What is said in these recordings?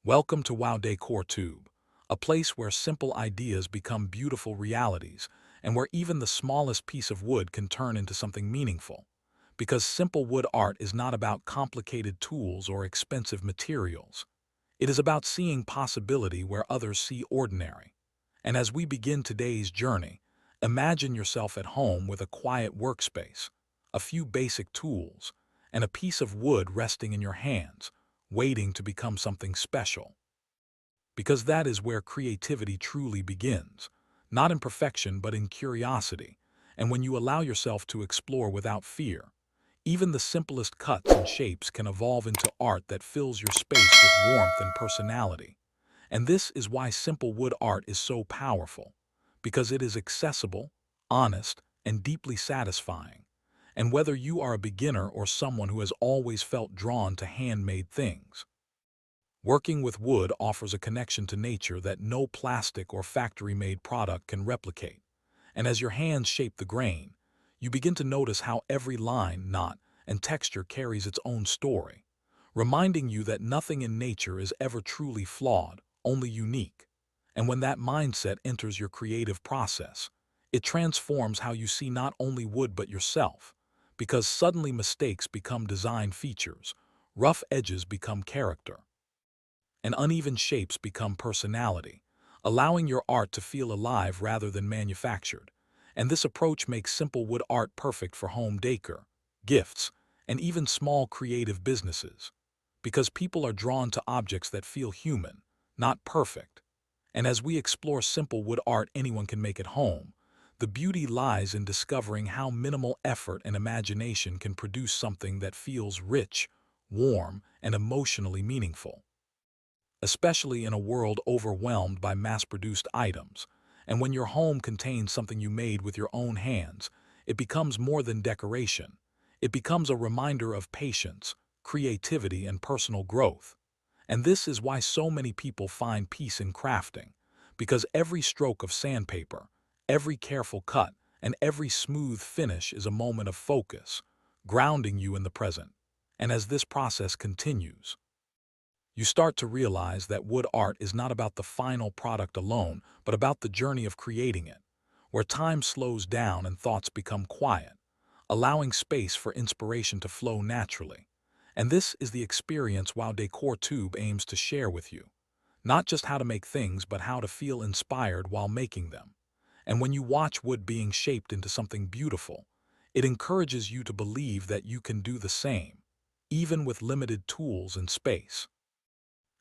Welcome to WOW Decor Tube, a place where simple ideas become beautiful realities and where even the smallest piece of wood can turn into something meaningful. Because simple wood art is not about complicated tools or expensive materials. It is about seeing possibility where others see ordinary. And as we begin today's journey, imagine yourself at home with a quiet workspace, a few basic tools, and a piece of wood resting in your hands, waiting to become something special. Because that is where creativity truly begins, not in perfection but in curiosity, and when you allow yourself to explore without fear. Even the simplest cuts and shapes can evolve into art that fills your space with warmth and personality. And this is why simple wood art is so powerful, because it is accessible, honest, and deeply satisfying. And whether you are a beginner or someone who has always felt drawn to handmade things, working with wood offers a connection to nature that no plastic or factory-made product can replicate. And as your hands shape the grain, you begin to notice how every line, knot, and texture carries its own story, reminding you that nothing in nature is ever truly flawed, only unique. And when that mindset enters your creative process, it transforms how you see not only wood but yourself, because suddenly mistakes become design features, rough edges become character, and uneven shapes become personality, allowing your art to feel alive rather than manufactured. And this approach makes simple wood art perfect for home decor, gifts, and even small creative businesses, because people are drawn to objects that feel human, not perfect. And as we explore simple wood art anyone can make at home, the beauty lies in discovering how minimal effort and imagination can produce something that feels rich, warm, and emotionally meaningful, especially in a world overwhelmed by mass-produced items. And when your home contains something you made with your own hands, it becomes more than decoration. It becomes a reminder of patience, creativity, and personal growth. And this is why so many people find peace in crafting, because every stroke of sandpaper, every careful cut, and every smooth finish is a moment of focus, grounding you in the present. And as this process continues, you start to realize that wood art is not about the final product alone, but about the journey of creating it, where time slows down and thoughts become quiet, allowing space for inspiration to flow naturally. And this is the experience WOW Decor Tube aims to share with you. Not just how to make things, but how to feel inspired while making them. And when you watch wood being shaped into something beautiful, it encourages you to believe that you can do the same, even with limited tools and space.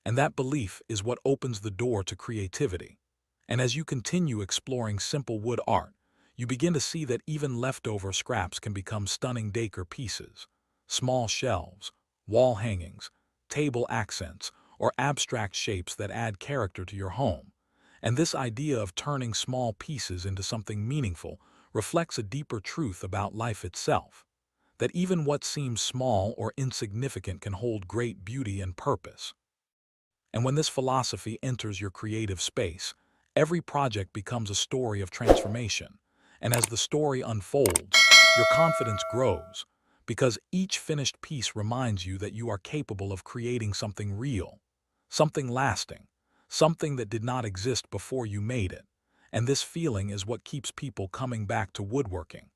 And that belief is what opens the door to creativity. And as you continue exploring simple wood art, you begin to see that even leftover scraps can become stunning decor pieces, small shelves, wall hangings, table accents, or abstract shapes that add character to your home. And this idea of turning small pieces into something meaningful reflects a deeper truth about life itself, that even what seems small or insignificant can hold great beauty and purpose. And when this philosophy enters your creative space, every project becomes a story of transformation. And as the story unfolds, your confidence grows, because each finished piece reminds you that you are capable of creating something real, something lasting, something that did not exist before you made it. And this feeling is what keeps people coming back to woodworking,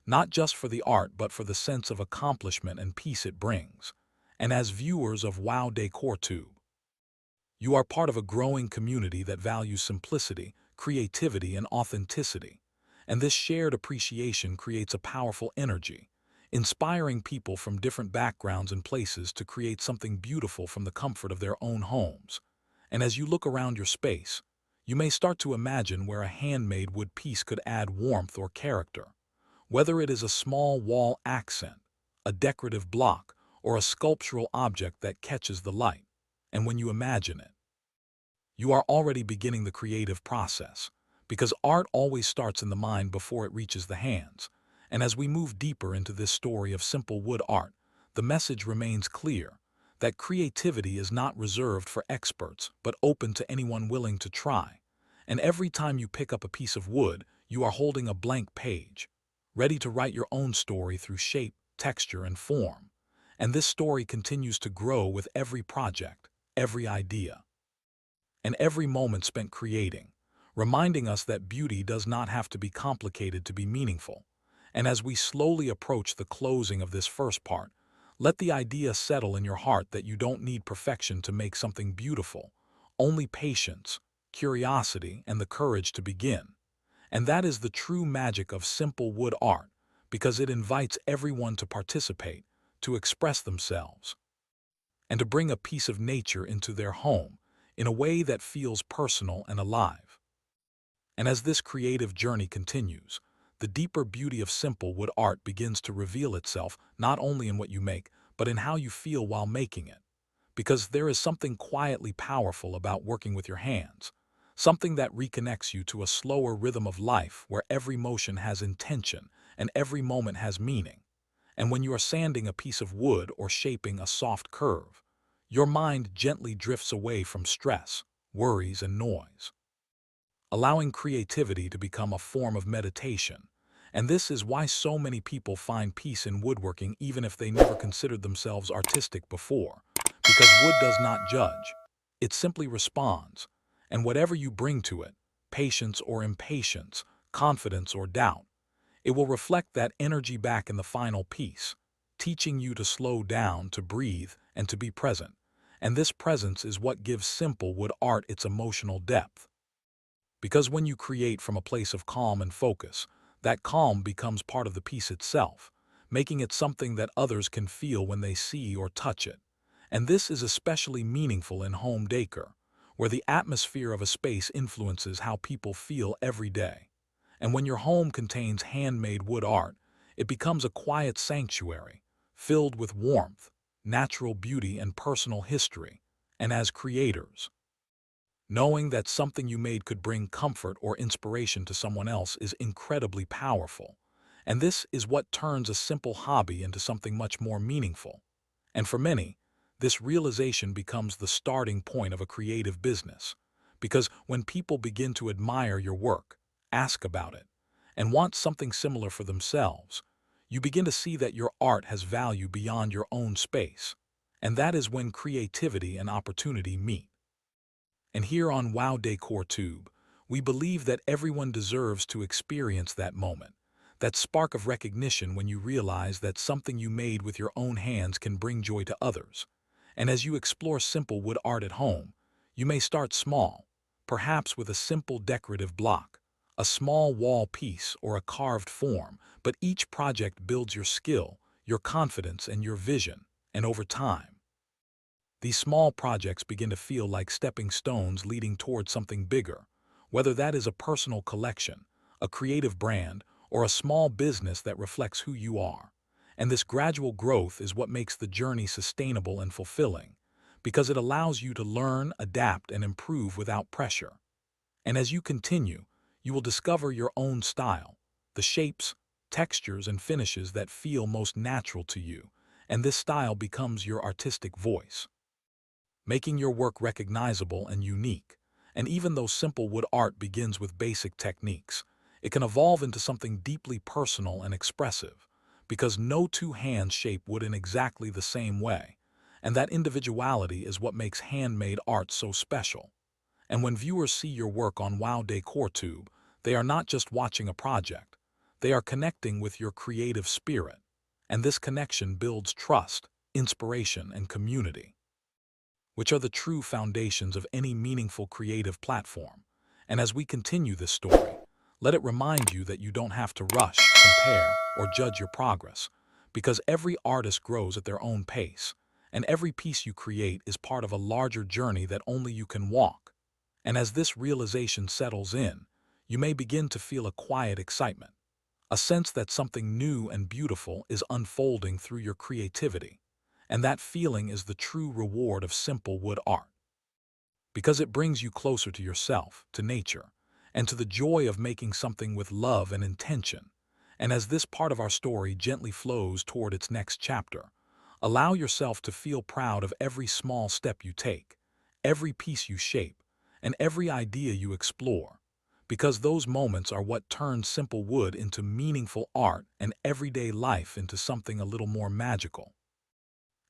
not just for the art but for the sense of accomplishment and peace it brings. And as viewers of WOW Decor Tube, you are part of a growing community that values simplicity, creativity, and authenticity. And this shared appreciation creates a powerful energy, inspiring people from different backgrounds and places to create something beautiful from the comfort of their own homes. And as you look around your space, you may start to imagine where a handmade wood piece could add warmth or character. Whether it is a small wall accent, a decorative block, or a sculptural object that catches the light. And when you imagine it, you are already beginning the creative process, because art always starts in the mind before it reaches the hands. And as we move deeper into this story of simple wood art, the message remains clear, that creativity is not reserved for experts, but open to anyone willing to try. And every time you pick up a piece of wood, you are holding a blank page, ready to write your own story through shape, texture, and form. And this story continues to grow with every project, every idea, and every moment spent creating, reminding us that beauty does not have to be complicated to be meaningful. And as we slowly approach the closing of this first part, let the idea settle in your heart that you don't need perfection to make something beautiful, only patience, curiosity, and the courage to begin. And that is the true magic of simple wood art, because it invites everyone to participate, to express themselves, and to bring a piece of nature into their home in a way that feels personal and alive. And as this creative journey continues, the deeper beauty of simple wood art begins to reveal itself not only in what you make, but in how you feel while making it. Because there is something quietly powerful about working with your hands, something that reconnects you to a slower rhythm of life where every motion has intention and every moment has meaning. And when you are sanding a piece of wood or shaping a soft curve, your mind gently drifts away from stress, worries, and noise, allowing creativity to become a form of meditation. And this is why so many people find peace in woodworking even if they never considered themselves artistic before. Because wood does not judge, it simply responds. And whatever you bring to it, patience or impatience, confidence or doubt, it will reflect that energy back in the final piece, teaching you to slow down, to breathe, and to be present. And this presence is what gives simple wood art its emotional depth. Because when you create from a place of calm and focus, that calm becomes part of the piece itself, making it something that others can feel when they see or touch it. And this is especially meaningful in home decor, where the atmosphere of a space influences how people feel every day. And when your home contains handmade wood art, it becomes a quiet sanctuary, filled with warmth, natural beauty, and personal history. And as creators, knowing that something you made could bring comfort or inspiration to someone else is incredibly powerful. And this is what turns a simple hobby into something much more meaningful. And for many, this realization becomes the starting point of a creative business. Because when people begin to admire your work, ask about it, and want something similar for themselves, you begin to see that your art has value beyond your own space. And that is when creativity and opportunity meet. And here on WOW Decor Tube, we believe that everyone deserves to experience that moment, that spark of recognition when you realize that something you made with your own hands can bring joy to others. And as you explore simple wood art at home, you may start small, perhaps with a simple decorative block, a small wall piece, or a carved form, but each project builds your skill, your confidence, and your vision. And over time, these small projects begin to feel like stepping stones leading towards something bigger, whether that is a personal collection, a creative brand, or a small business that reflects who you are. And this gradual growth is what makes the journey sustainable and fulfilling, because it allows you to learn, adapt, and improve without pressure. And as you continue, you will discover your own style, the shapes, textures, and finishes that feel most natural to you, and this style becomes your artistic voice, making your work recognizable and unique. And even though simple wood art begins with basic techniques, it can evolve into something deeply personal and expressive, because no two hands shape wood in exactly the same way, and that individuality is what makes handmade art so special. And when viewers see your work on WOW Decor Tube, they are not just watching a project, they are connecting with your creative spirit, and this connection builds trust, inspiration, and community, which are the true foundations of any meaningful creative platform. And as we continue this story, let it remind you that you don't have to rush, compare, or judge your progress, because every artist grows at their own pace, and every piece you create is part of a larger journey that only you can walk. And as this realization settles in, you may begin to feel a quiet excitement, a sense that something new and beautiful is unfolding through your creativity. And that feeling is the true reward of simple wood art, because it brings you closer to yourself, to nature, and to the joy of making something with love and intention. And as this part of our story gently flows toward its next chapter, allow yourself to feel proud of every small step you take, every piece you shape, and every idea you explore, because those moments are what turn simple wood into meaningful art and everyday life into something a little more magical.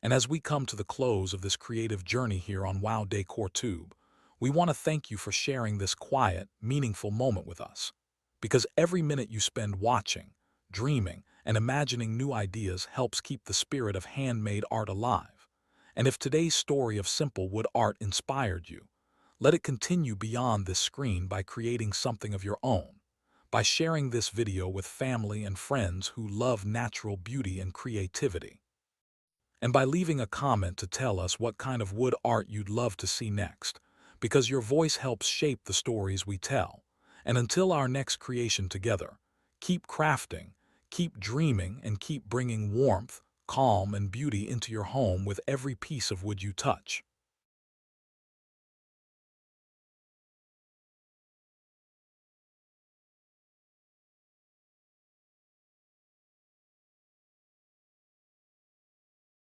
And as we come to the close of this creative journey here on WOW Decor Tube, We want to thank you for sharing this quiet, meaningful moment with us. Because every minute you spend watching, dreaming, and imagining new ideas helps keep the spirit of handmade art alive. And if today's story of simple wood art inspired you, let it continue beyond this screen by creating something of your own, by sharing this video with family and friends who love natural beauty and creativity, and by leaving a comment to tell us what kind of wood art you'd love to see next, because your voice helps shape the stories we tell. And until our next creation together, keep crafting, keep dreaming, and keep bringing warmth, calm, and beauty into your home with every piece of wood you touch.